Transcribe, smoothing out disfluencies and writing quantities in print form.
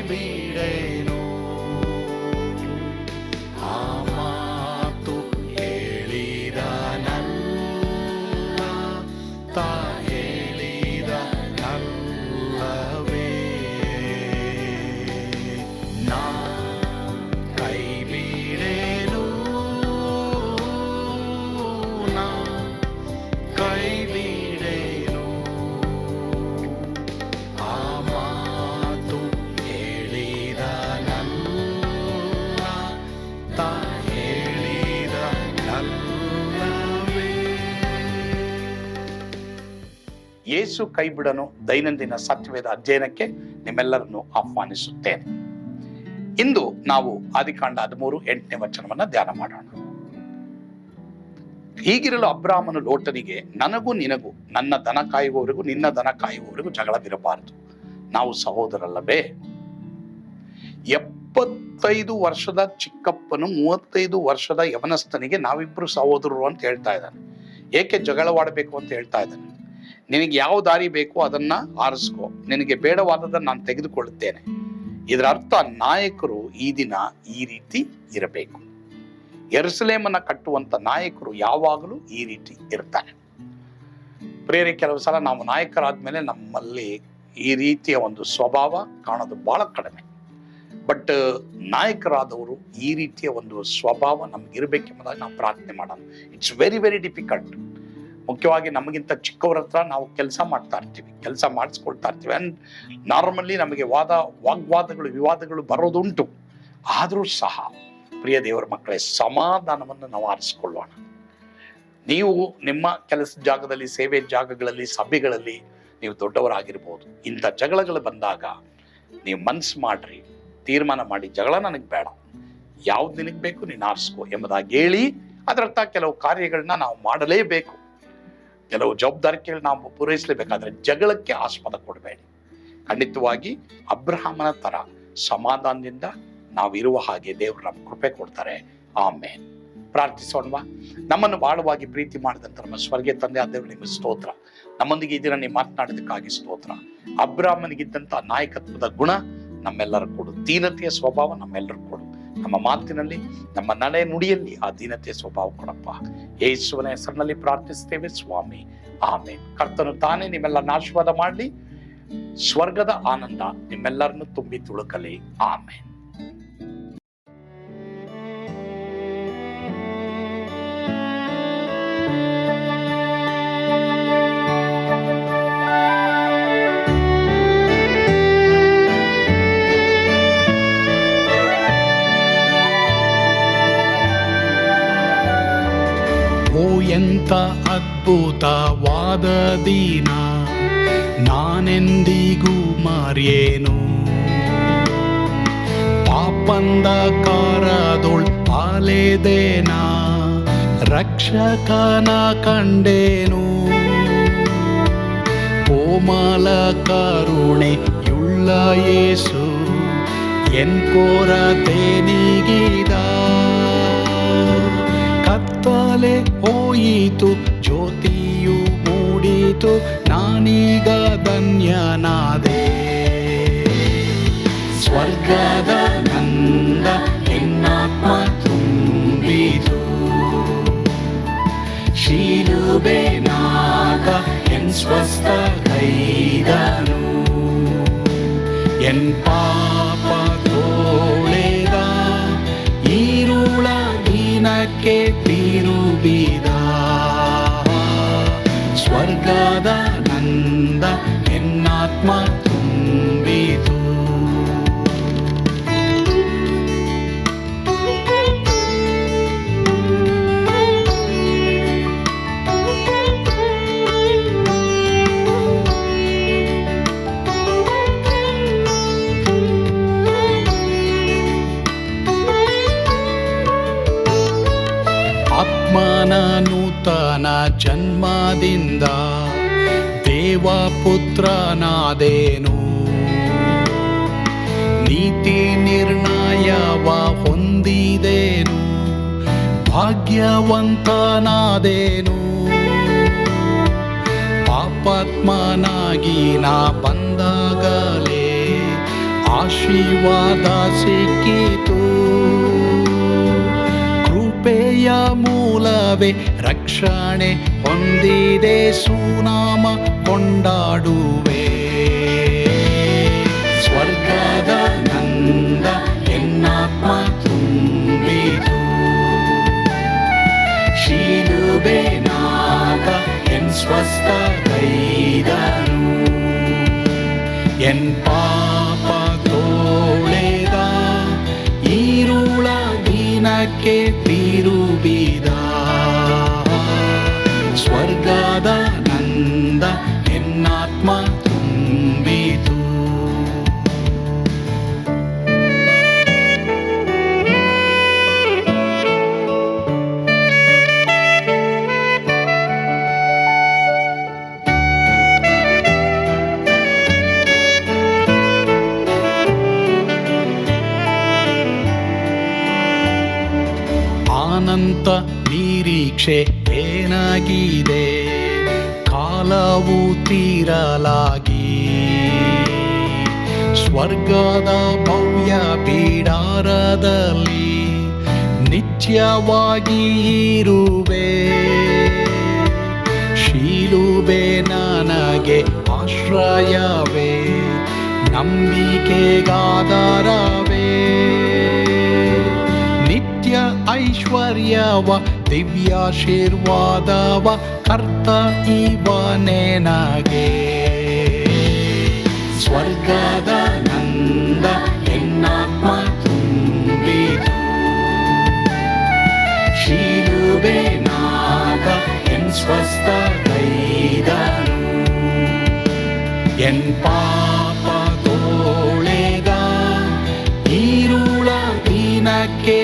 ಬಿಡೇನು. ಆ ಮಾತು ಹೇಳಿದನಲ್ಲ, ತಾ ಹೇಳಿದನಲ್ಲವೇ. ನಾ ಕೈ ಬಿಡೇನು, ನಾ ಕೈ ಬಿಡೇನು. ಆ ಮಾತು ಹೇಳಿದನಲ್ಲ, ತಾ ಹೇಳಿದನಲ್ಲವೇ. ಯೇಸು ಕೈ ಬಿಡನು ದೈನಂದಿನ ಸತ್ಯವೇದ ಅಧ್ಯಯನಕ್ಕೆ ನಿಮ್ಮೆಲ್ಲರನ್ನು ಆಹ್ವಾನಿಸುತ್ತೇನೆ. ಇಂದು ನಾವು ಆದಿಕಾಂಡ 13:8 ವಚನವನ್ನ ಧ್ಯಾನ ಮಾಡೋಣ. ಹೀಗಿರಲು ಅಬ್ರಾಮನು ಲೋಟನಿಗೆ, ನನಗೂ ನಿನಗೂ, ನನ್ನ ದನ ಕಾಯುವವರಿಗೂ ನಿನ್ನ ದನ ಕಾಯುವವರಿಗೂ ಜಗಳವಿರಬಾರದು, ನಾವು ಸಹೋದರಲ್ಲವೇ. 75 ವರ್ಷದ ಚಿಕ್ಕಪ್ಪನು 35 ವರ್ಷದ ಯವನಸ್ಥನಿಗೆ ನಾವಿಬ್ರು ಸಹೋದರರು ಅಂತ ಹೇಳ್ತಾ ಇದ್ದಾನೆ. ಏಕೆ ಜಗಳವಾಡಬೇಕು ಅಂತ ಹೇಳ್ತಾ ಇದ್ದಾನೆ. ನಿನಗೆ ಯಾವ ದಾರಿ ಬೇಕೋ ಅದನ್ನ ಆರಿಸ್ಕೋ, ನಿನಗೆ ಬೇಡವಾದದನ್ನು ನಾನು ತೆಗೆದುಕೊಳ್ಳುತ್ತೇನೆ. ಇದರ ಅರ್ಥ ನಾಯಕರು ಈ ದಿನ ಈ ರೀತಿ ಇರಬೇಕು. ಯೆರೂಸಲೇಮನ್ನ ಕಟ್ಟುವಂತ ನಾಯಕರು ಯಾವಾಗಲೂ ಈ ರೀತಿ ಇರ್ತಾರೆ. ಪ್ರಿಯರೇ, ಕೆಲವು ಸಲ ನಾವು ನಾಯಕರಾದ್ಮೇಲೆ ನಮ್ಮಲ್ಲಿ ಈ ರೀತಿಯ ಒಂದು ಸ್ವಭಾವ ಕಾಣೋದು ಬಹಳ ಕಡಿಮೆ. ಬಟ್ ನಾಯಕರಾದವರು ಈ ರೀತಿಯ ಒಂದು ಸ್ವಭಾವ ನಮ್ಗಿರ್ಬೇಕೆಂಬುದಾಗಿ ನಾವು ಪ್ರಾರ್ಥನೆ ಮಾಡೋಣ. It's very very difficult. ಮುಖ್ಯವಾಗಿ ನಮಗಿಂತ ಚಿಕ್ಕವ್ರ ಹತ್ರ ನಾವು ಕೆಲಸ ಮಾಡ್ತಾ ಇರ್ತೀವಿ, ಕೆಲಸ ಮಾಡಿಸ್ಕೊಳ್ತಾ ಇರ್ತೀವಿ. ಅಂಡ್ ನಾರ್ಮಲಿ ನಮಗೆ ವಾಗ್ವಾದಗಳು ವಿವಾದಗಳು ಬರೋದುಂಟು. ಆದರೂ ಸಹ ಪ್ರಿಯ ದೇವರ ಮಕ್ಕಳೇ, ಸಮಾಧಾನವನ್ನು ನಾವು ಆರಿಸಿಕೊಳ್ಳೋಣ. ನೀವು ನಿಮ್ಮ ಕೆಲಸದ ಜಾಗದಲ್ಲಿ, ಸೇವೆ ಜಾಗಗಳಲ್ಲಿ, ಸಭೆಗಳಲ್ಲಿ ನೀವು ದೊಡ್ಡವರಾಗಿರ್ಬೋದು. ಇಂಥ ಜಗಳಗಳು ಬಂದಾಗ ನೀವು ಮನ್ಸು ಮಾಡ್ರಿ, ತೀರ್ಮಾನ ಮಾಡಿ, ಜಗಳ ನನಗೆ ಬೇಡ, ಯಾವ್ದು ನಿನಗೆ ಬೇಕು ನೀನು ಆರಿಸ್ಕೋ ಎಂಬುದಾಗಿ ಹೇಳಿ, ಅದರರ್ಥ ಕೆಲವು ಕಾರ್ಯಗಳನ್ನ ನಾವು ಮಾಡಲೇಬೇಕು, ಕೆಲವು ಜವಾಬ್ದಾರಿಕೆಗಳು ನಾವು ಪೂರೈಸಲೇಬೇಕಾದ್ರೆ ಜಗಳಕ್ಕೆ ಆಸ್ಪದ ಕೊಡಬೇಡಿ. ಖಂಡಿತವಾಗಿ ಅಬ್ರಹಾಮನ ತರ ಸಮಾಧಾನದಿಂದ ನಾವಿರುವ ಹಾಗೆ ದೇವರು ನಮ್ಮ ಕೃಪೆ ಕೊಡ್ತಾರೆ. ಆಮೇನ್. ಪ್ರಾರ್ಥಿಸೋಣವಾ. ನಮ್ಮನ್ನು ಬಾಳವಾಗಿ ಪ್ರೀತಿ ಮಾಡಿದಂತ ನಮ್ಮ ಸ್ವರ್ಗೀಯ ತಂದೆ ಆದ ದೇವರು, ನಿಮ್ಮ ಸ್ತೋತ್ರ. ನಮ್ಮೊಂದಿಗೆ ಈ ದಿನ ನೀವು ಮಾತನಾಡಿದಕ್ಕಾಗಿ ಸ್ತೋತ್ರ. ಅಬ್ರಹಾಮನಿಗಿದ್ದಂತ ನಾಯಕತ್ವದ ಗುಣ ನಮ್ಮೆಲ್ಲರೂ ಕೊಡು, ದೀನತೆಯ ಸ್ವಭಾವ ನಮ್ಮೆಲ್ಲರೂ ಕೊಡು. ನಮ್ಮ ಮಾತಿನಲ್ಲಿ, ನಮ್ಮ ನಡೆ ನುಡಿಯಲ್ಲಿ ಆ ದೀನತೆಯ ಸ್ವಭಾವ ಕೊಡಪ್ಪ. ಯೇಸುವಿನ ಹೆಸರಿನಲ್ಲಿ ಪ್ರಾರ್ಥಿಸ್ತೇವೆ ಸ್ವಾಮಿ, ಆಮೇನ್. ಕರ್ತನು ತಾನೇ ನಿಮ್ಮೆಲ್ಲರನ್ನ ಆಶೀರ್ವಾದ ಮಾಡಲಿ. ಸ್ವರ್ಗದ ಆನಂದ ನಿಮ್ಮೆಲ್ಲರನ್ನು ತುಂಬಿ ತುಳುಕಲಿ. ಆಮೇನ್. ಎಂಥ ಅದ್ಭುತವಾದ ದಿನ, ನಾನೆಂದಿಗೂ ಮರೆಯೇನು. ಪಾಪಂಧಕಾರದೊಳ್ ಅಲೆದೇನ, ರಕ್ಷಕನ ಕಂಡೇನು. ಕೋಮಲ ಕರುಣೆಯುಳ್ಳ ಯೇಸು ಎನ್ ಕೊರತೆ ನೀಗಿದ. ಕತ್ತಲೆ ಹೋಯಿತು, ಜ್ಯೋತಿಯು ಮೂಡಿತು, ನಾನೀಗ ಧನ್ಯನಾದೆ. ಸ್ವರ್ಗದ ನಂದ ಎನ್ನಾತ್ಮ ತುಂಬಿತು, ಶಿಲುಬೆನಾಗ ಎನ್ ಸ್ವಸ್ಥ ಕೈದನು. ಎನ್ ಪಾಪ ತೋಳೆದ, ಈರುಳ ದಿನಕ್ಕೆ ತಿರುಗಿದ. ಸ್ವರ್ಗದ ನಂದ ಎನ್ನಾತ್ಮ ತುಂಬಿತು. ಆತ್ಮನ ನೂತನ ಜನ್ಮದಿಂದ ದೇವಪುತ್ರನಾದೇನು. ನೀತಿ ನಿರ್ಣಯವ ಹೊಂದಿದೇನು, ಭಾಗ್ಯವಂತನಾದೇನು. ಪಾಪಾತ್ಮನಾಗಿ ನಾ ಬಂದಾಗಲೇ ಆಶೀರ್ವಾದ ಸಿಕ್ಕಿತು. ಕೃಪೆಯ ಮೂಲವೇ ರಕ್ಷಣೆ ಹೊಂದಿದೆ, ಸುನಾಮ ಕೊಂಡಾಡುವೆ. ಸ್ವರ್ಗದ ನಂದ ಎನ್ನಾತ್ಮ ತುಂಬಿತು, ಶಿಲುಬೆನಾಗ ಎನ್ ಸ್ವಸ್ಥ ಕೈದನು. ಎನ್ ಪಾಪ ತೋಳೆದ ಈರುಳ ದಿನಕ್ಕೆ ತಿರುಗಿದ. ಸ್ವರ್ಗದ ನಂದ ಎನ್ನಾತ್ಮ ತುಂಬಿತು. ಅನಂತ ನಿರೀಕ್ಷೆ ಏನಾಗಿದೆ, ಕಾಲವು ತೀರಲಾಗಿ. ಸ್ವರ್ಗದ ಭವ್ಯ ಬಿಡಾರದಲ್ಲಿ ನಿತ್ಯವಾಗಿ ಇರುವೆ. ಶಿಲುಬೆ ನನಗೆ ಆಶ್ರಯವೇ, ನಂಬಿಕೆಗಾಧಾರವೇ. ನಿತ್ಯ ಐಶ್ವರ್ಯವ ದಿವ್ಯಾಶೀರ್ವಾದವ ಕರ್ತ ಇವನೇ ನಗೆ. ಸ್ವರ್ಗದ ನಂದ ಎನ್ನಾತ್ಮ ತುಂಬಿತು, ಶಿಲುಬೆನಾಗ ಎನ್ ಸ್ವಸ್ಥ ಕೈದನು. ಎನ್ ಪಾಪ ತೋಳೆದ ಈರುಳ ದಿನಕ್ಕೆ